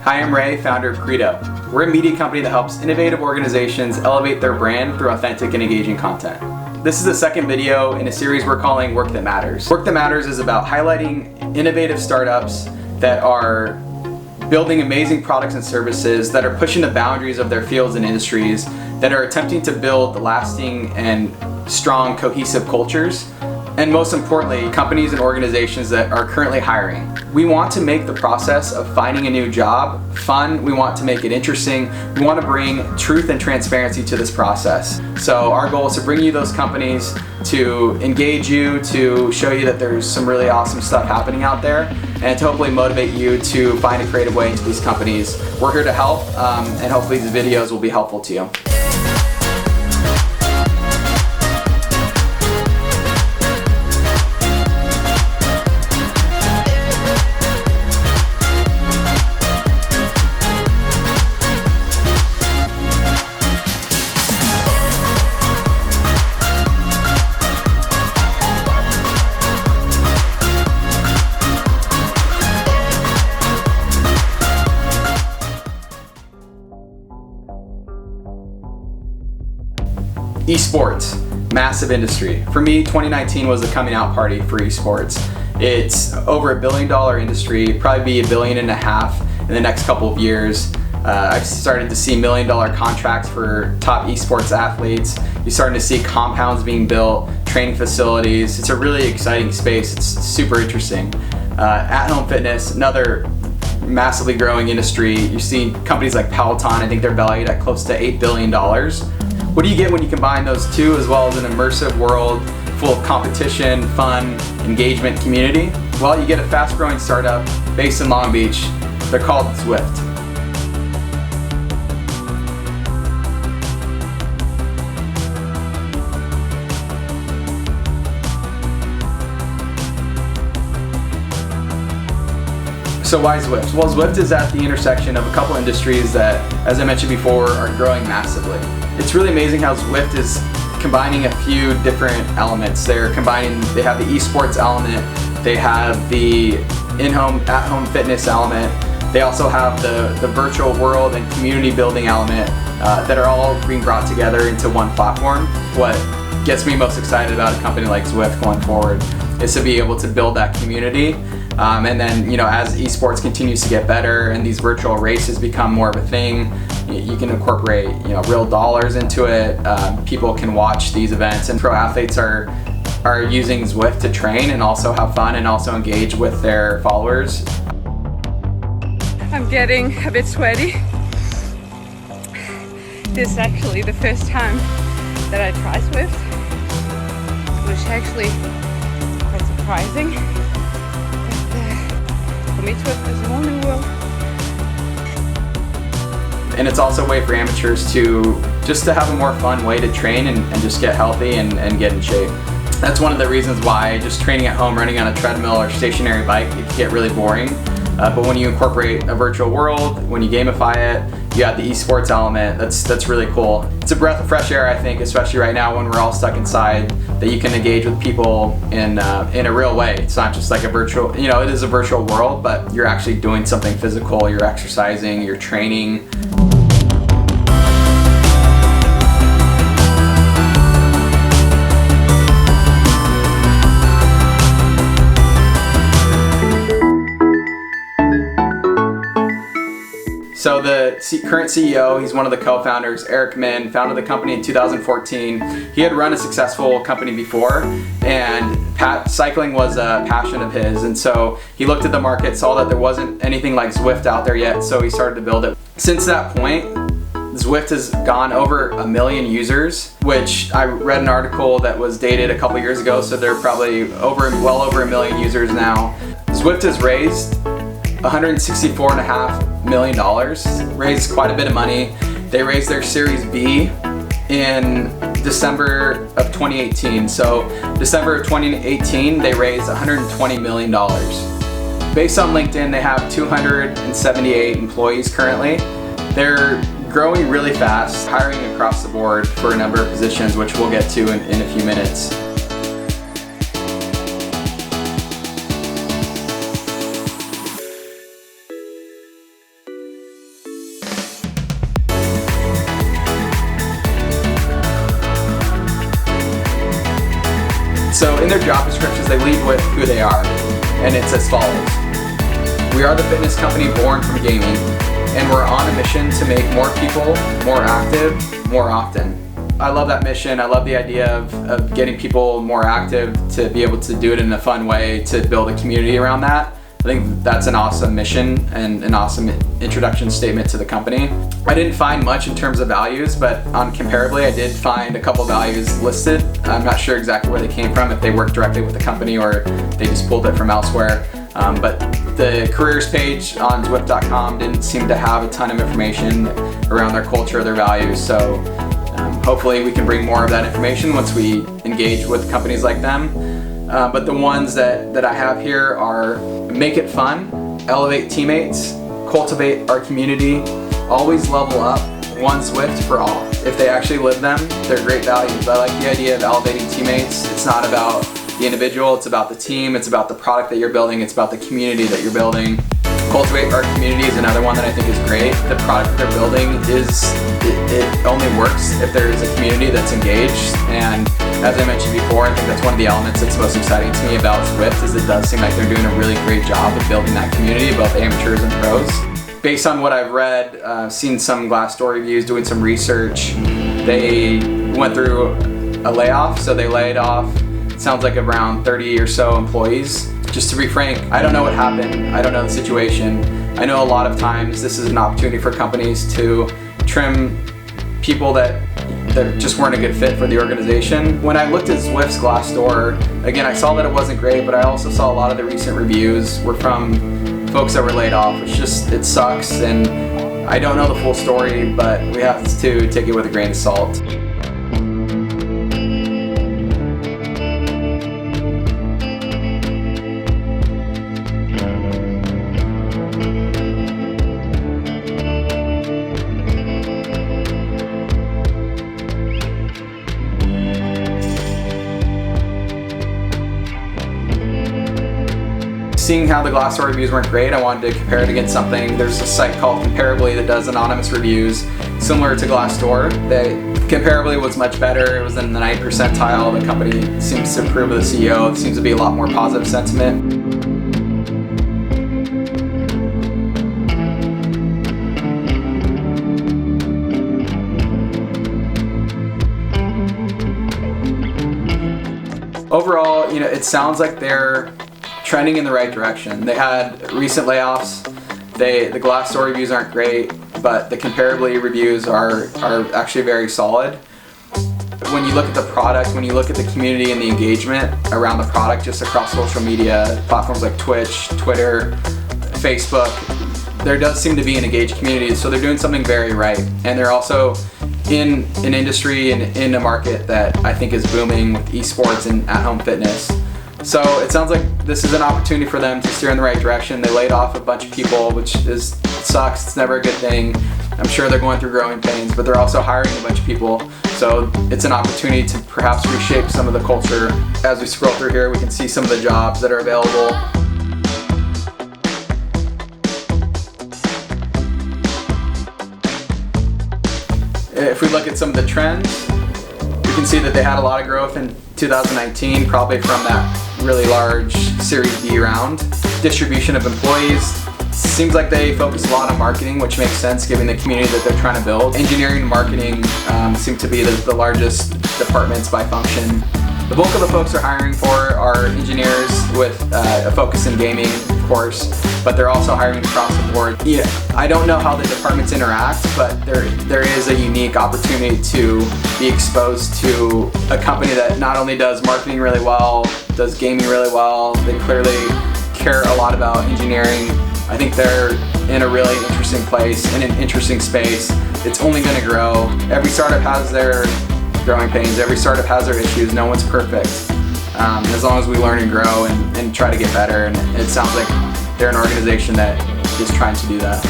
Hi, I'm Ray, founder of Credo. We're a media company that helps innovative organizations elevate their brand through authentic and engaging content. This is the second video in a series we're calling Work That Matters. Work That Matters is about highlighting innovative startups that are building amazing products and services, that are pushing the boundaries of their fields and industries, that are attempting to build lasting and strong, cohesive cultures, and most importantly, companies and organizations that are currently hiring. We want to make the process of finding a new job fun. We want to make it interesting. We want to bring truth and transparency to this process. So our goal is to bring you those companies, to engage you, to show you that there's some really awesome stuff happening out there, and to hopefully motivate you to find a creative way into these companies. We're here to help, and hopefully these videos will be helpful to you. Esports, massive industry. For me, 2019 was a coming out party for esports. It's over $1 billion industry, probably be $1.5 billion in the next couple of years. I've started to see $1 million contracts for top esports athletes. You're starting to see compounds being built, training facilities. It's a really exciting space. It's super interesting. At-home fitness, another massively growing industry. You see companies like Peloton, I think they're valued at close to $8 billion. What do you get when you combine those two, as well as an immersive world full of competition, fun, engagement, community? Well, you get a fast-growing startup based in Long Beach. They're called Zwift. So why Zwift? Well, Zwift is at the intersection of a couple industries that, as I mentioned before, are growing massively. It's really amazing how Zwift is combining a few different elements. They have the esports element, they have the at-home fitness element, they also have the virtual world and community building element that are all being brought together into one platform. What gets me most excited about a company like Zwift going forward is to be able to build that community. And then, as esports continues to get better and these virtual races become more of a thing, you can incorporate, real dollars into it. People can watch these events, and pro athletes are using Zwift to train and also have fun and also engage with their followers. I'm getting a bit sweaty. This is actually the first time that I try Zwift, which actually is quite surprising. For me, Zwift is a whole new world. And it's also a way for amateurs to have a more fun way to train and just get healthy and get in shape. That's one of the reasons why just training at home, running on a treadmill or stationary bike, it can get really boring. But when you incorporate a virtual world, when you gamify it, you add the esports element, that's really cool. It's a breath of fresh air, I think, especially right now when we're all stuck inside, that you can engage with people in a real way. It's not just like a virtual, it is a virtual world, but you're actually doing something physical, you're exercising, you're training. So the current CEO, he's one of the co-founders, Eric Min, founded the company in 2014. He had run a successful company before, and cycling was a passion of his. And so he looked at the market, saw that there wasn't anything like Zwift out there yet, so he started to build it. Since that point, Zwift has gone over 1 million users, which I read an article that was dated a couple years ago, so they're probably well over 1 million users now. Zwift has raised $164.5 million, raised quite a bit of money. They raised their Series B in December of 2018. So December of 2018, they raised $120 million. Based on LinkedIn, they have 278 employees currently. They're growing really fast, hiring across the board for a number of positions, which we'll get to in a few minutes. So in their job descriptions, they lead with who they are, and it's as follows. We are the fitness company born from gaming, and we're on a mission to make more people more active more often. I love that mission. I love the idea of getting people more active, to be able to do it in a fun way, to build a community around that. I think that's an awesome mission and an awesome introduction statement to the company. I didn't find much in terms of values, but on Comparably I did find a couple values listed. I'm not sure exactly where they came from, if they worked directly with the company or they just pulled it from elsewhere. But the careers page on Zwift.com didn't seem to have a ton of information around their culture or their values. So hopefully we can bring more of that information once we engage with companies like them. But the ones that I have here are: make it fun, elevate teammates, cultivate our community, always level up, one Zwift for all. If they actually live them, they're great values. I like the idea of elevating teammates. It's not about the individual, it's about the team, it's about the product that you're building, it's about the community that you're building. Cultivate our community is another one that I think is great. The product that they're building it only works if there is a community that's engaged, and as I mentioned before, I think that's one of the elements that's most exciting to me about Zwift, is it does seem like they're doing a really great job of building that community, both amateurs and pros. Based on what I've read, seen some Glassdoor reviews, doing some research, they went through a layoff, so they laid off, it sounds like around 30 or so employees. Just to be frank, I don't know what happened. I don't know the situation. I know a lot of times this is an opportunity for companies to trim people that just weren't a good fit for the organization. When I looked at Zwift's Glassdoor, again, I saw that it wasn't great, but I also saw a lot of the recent reviews were from folks that were laid off. It sucks, and I don't know the full story, but we have to take it with a grain of salt. Seeing how the Glassdoor reviews weren't great, I wanted to compare it against something. There's a site called Comparably that does anonymous reviews similar to Glassdoor. Comparably was much better. It was in the 9th percentile. The company seems to approve of the CEO. There seems to be a lot more positive sentiment. Overall, it sounds like they're trending in the right direction. They had recent layoffs. The Glassdoor reviews aren't great, but the Comparably reviews are actually very solid. When you look at the product, when you look at the community and the engagement around the product just across social media platforms like Twitch, Twitter, Facebook, there does seem to be an engaged community, so they're doing something very right. And they're also in an industry and in a market that I think is booming with esports and at-home fitness. So it sounds like this is an opportunity for them to steer in the right direction. They laid off a bunch of people, which sucks. It's never a good thing. I'm sure they're going through growing pains, but they're also hiring a bunch of people. So it's an opportunity to perhaps reshape some of the culture. As we scroll through here, we can see some of the jobs that are available. If we look at some of the trends, we can see that they had a lot of growth in 2019, probably from that really large Series B round. Distribution of employees. Seems like they focus a lot on marketing, which makes sense given the community that they're trying to build. Engineering and marketing seem to be the largest departments by function. The bulk of the folks they're hiring for are engineers with a focus in gaming, of course, but they're also hiring across the board. Yeah, I don't know how the departments interact, but there is a unique opportunity to be exposed to a company that not only does marketing really well, does gaming really well, they clearly care a lot about engineering. I think they're in a really interesting place, in an interesting space. It's only going to grow. Every startup has their growing pains. Every startup has their issues. No one's perfect. As long as we learn and grow and try to get better, and it sounds like they're an organization that is trying to do that.